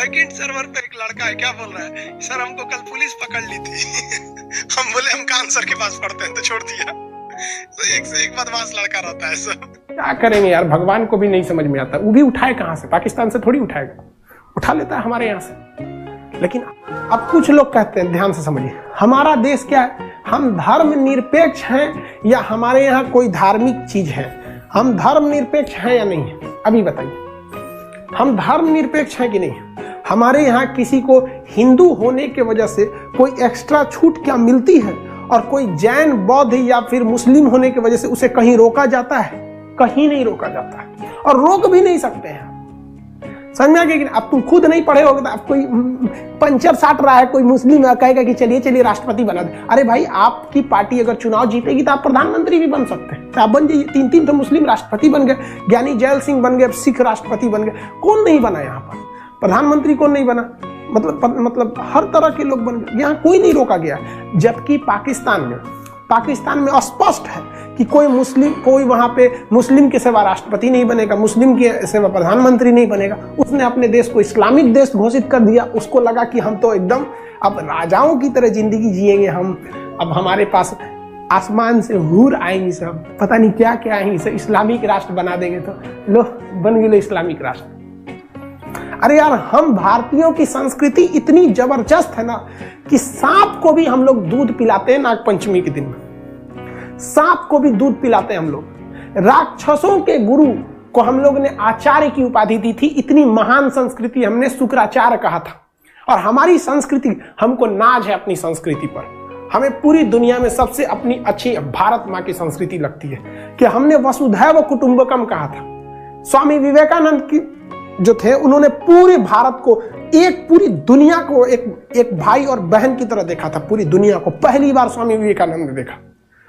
Backend server पे एक लड़का है, क्या बोल रहा है, सर हमको कल पुलिस पकड़ ली थी। हम बोले हम कान सर के पास पढ़ते हैं तो छोड़ दिया। तो एक से एक बदमाश लड़का रहता है सब। क्या करेंगे यार, भगवान को भी नहीं समझ में आता। वो भी उठाए कहां से, पाकिस्तान से थोड़ी उठाएगा, उठा लेता है हमारे यहाँ से। लेकिन अब कुछ लोग कहते हैं, ध्यान से समझिए, हमारा देश क्या है, हम धर्म निरपेक्ष हैं या हमारे यहाँ कोई धार्मिक चीज है? हम धर्म निरपेक्ष हैं या नहीं है? अभी बताइए, हम धर्म निरपेक्ष हैं कि नहीं? हमारे यहाँ किसी को हिंदू होने के वजह से कोई एक्स्ट्रा छूट क्या मिलती है? और कोई जैन, बौद्ध या फिर मुस्लिम होने की वजह से उसे कहीं रोका जाता है? कहीं नहीं रोका जाता है, और रोक भी नहीं सकते हैं। समझ में आ गया कि अब तुम खुद नहीं पढ़े होगे तो अब कोई पंचर साट रहा है, कोई मुस्लिम है, कहेगा कि चलिए चलिए राष्ट्रपति बना दे। अरे भाई, आपकी पार्टी अगर चुनाव जीतेगी तो आप प्रधानमंत्री भी बन सकते हैं। तो आप बन जाइए। 3 तो मुस्लिम राष्ट्रपति बन गए, ज्ञानी जैल सिंह बन गए, सिख राष्ट्रपति बन गए। कौन नहीं बना यहाँ पर? प्रधानमंत्री कौन नहीं बना? मतलब हर तरह के लोग बन गए, यहाँ कोई नहीं रोका गया। जबकि पाकिस्तान में स्पष्ट है कि कोई वहां पे मुस्लिम के सिवा राष्ट्रपति नहीं बनेगा, मुस्लिम के सिवा प्रधानमंत्री नहीं बनेगा। उसने अपने देश को इस्लामिक देश घोषित कर दिया। उसको लगा कि हम तो एकदम अब राजाओं की तरह जिंदगी जिएंगे हम, अब हमारे पास आसमान से हूर आएंगी, सब पता नहीं क्या क्या आएंगी, सब इस्लामिक राष्ट्र बना देंगे। तो लो बन गए इस्लामिक राष्ट्र। अरे यार, हम भारतीयों की संस्कृति इतनी जबरदस्त है ना कि सांप को भी हम लोग दूध पिलाते हैं नाग पंचमी के दिन में। सांप को भी दूध पिलाते हैं हम लोग। राक्षसों के गुरु को हम लोग ने आचार्य की उपाधि दी थी। इतनी महान संस्कृति हमने शुक्राचार्य कहा था। और हमारी संस्कृति, हमको नाज है अपनी संस्कृति पर। हमें पूरी दुनिया में सबसे अपनी अच्छी भारत माँ की संस्कृति लगती है कि हमने वसुधैव कुटुंबकम कहा था। स्वामी विवेकानंद की जो थे, उन्होंने पूरे भारत को, पूरी दुनिया को एक भाई और बहन की तरह देखा था। पूरी दुनिया को पहली बार स्वामी विवेकानंद ने देखा।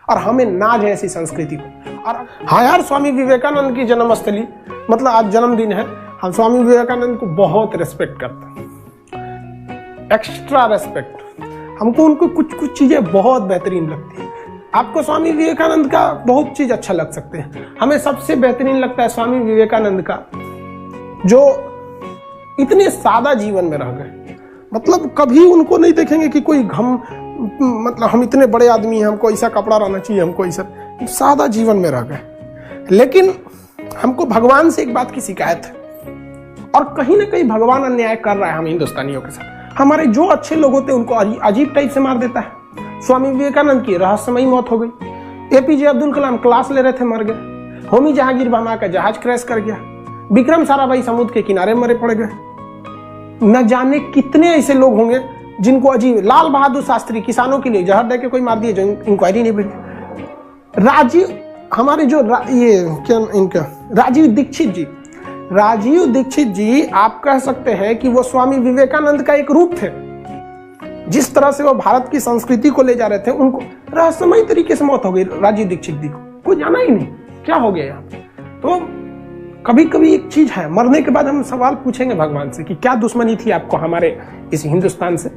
और हमें नाज है ऐसी संस्कृति को। और हाँ यार, स्वामी विवेकानंद की जन्मस्थली, मतलब आज जन्मदिन है, हम स्वामी विवेकानंद को बहुत रेस्पेक्ट करते हैं, एक्स्ट्रा रेस्पेक्ट। हमको उनको कुछ चीजें बहुत बेहतरीन लगती है। आपको स्वामी विवेकानंद का बहुत चीज अच्छा लग सकते हैं। हमें सबसे बेहतरीन लगता है स्वामी विवेकानंद का जो इतने सादा जीवन में रह गए। मतलब कभी उनको नहीं देखेंगे कि कोई मतलब हम इतने बड़े आदमी हैं, हमको ऐसा कपड़ा रहना चाहिए, हमको ऐसा, सादा जीवन में रह गए। लेकिन हमको भगवान से एक बात की शिकायत है, और कहीं ना कहीं भगवान अन्याय कर रहा है हम हिंदुस्तानियों के साथ। हमारे जो अच्छे लोग होते हैं उनको अजीब टाइप से मार देता है। स्वामी विवेकानंद की रहस्यमयी मौत हो गई। एपीजे अब्दुल कलाम क्लास ले रहे थे, मर गए। होमी जहांगीर वर्मा का जहाज क्रैश कर गया। विक्रम साराभाई समुद्र के किनारे मरे पड़ गए। न जाने कितने ऐसे लोग होंगे जिनको अजीब। लाल बहादुर शास्त्री किसानों के लिए जहर देके कोई मार दिए, जो इंक्वायरी नहीं बनी। हमारे जो राजीव दीक्षित जी, आप कह सकते हैं कि वो स्वामी विवेकानंद का एक रूप थे। जिस तरह से वो भारत की संस्कृति को ले जा रहे थे, उनको रहस्यमयी तरीके से मौत हो गई राजीव दीक्षित जी को। कोई जाना ही नहीं क्या हो गया यहाँ। तो कभी कभी एक चीज है, मरने के बाद हम सवाल पूछेंगे भगवान से कि क्या दुश्मनी थी आपको हमारे इस हिंदुस्तान से,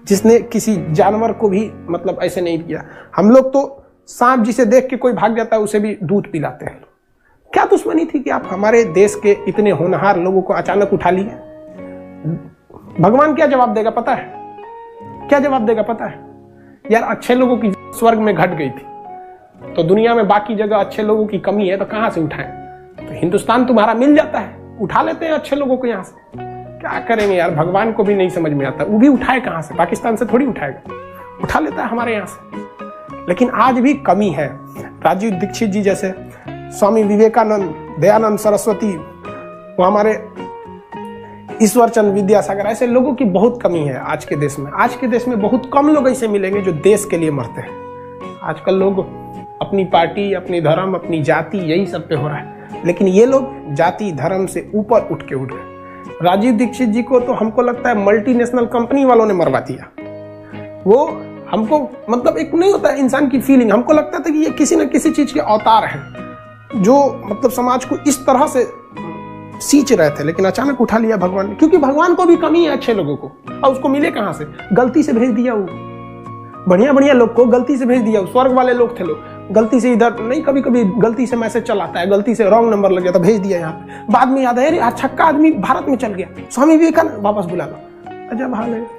जिसने किसी जानवर को भी मतलब ऐसे नहीं किया। हम लोग तो सांप जिसे देख के कोई भाग जाता है उसे भी दूध पिलाते हैं। क्या दुश्मनी थी कि आप हमारे देश के इतने होनहार लोगों को अचानक उठा लिए? भगवान क्या जवाब देगा पता है? क्या जवाब देगा पता है? यार, अच्छे लोगों की स्वर्ग में घट गई थी, तो दुनिया में बाकी जगह अच्छे लोगों की कमी है, तो कहां से उठाएं? तो हिंदुस्तान तुम्हारा मिल जाता है, उठा लेते हैं अच्छे लोगों को यहाँ से। क्या करेंगे यार, भगवान को भी नहीं समझ में आता। वो भी उठाए कहां से? पाकिस्तान से थोड़ी उठाएगा, उठा लेता है हमारे यहाँ से। लेकिन आज भी कमी है। राजीव दीक्षित जी जैसे, स्वामी विवेकानंद, दयानंद सरस्वती, वो हमारे ईश्वर चंद्र विद्यासागर, ऐसे लोगों की बहुत कमी है आज के देश में। आज के देश में बहुत कम लोग ऐसे मिलेंगे जो देश के लिए मरते हैं। आजकल लोग अपनी पार्टी, अपनी धर्म, अपनी जाति, यही सब पे हो रहा है। लेकिन ये लोग जाति धर्म से ऊपर उठ गए। राजीव दीक्षित जी को तो हमको लगता है मल्टीनेशनल कंपनी वालों ने मरवा दिया। वो हमको मतलब एक नहीं होता इंसान की फीलिंग, हमको लगता था कि ये किसी न किसी चीज के अवतार हैं जो मतलब समाज को इस तरह से सींच रहे थे, लेकिन अचानक उठा लिया भगवान ने। क्योंकि भगवान को भी कमी है अच्छे लोगों को, और उसको मिले कहां से? गलती से भेज दिया। वो बढ़िया बढ़िया लोग को गलती से भेज दिया। स्वर्ग वाले लोग थे लोग, गलती से इधर नहीं, कभी कभी गलती से मैसेज चल आता है, गलती से रॉन्ग नंबर लग गया तो भेज दिया यहाँ पे, बाद में याद है अरे छक्का आदमी भारत में चल गया, स्वामी विवेकानंद वापस बुला लो। अजब हाल है।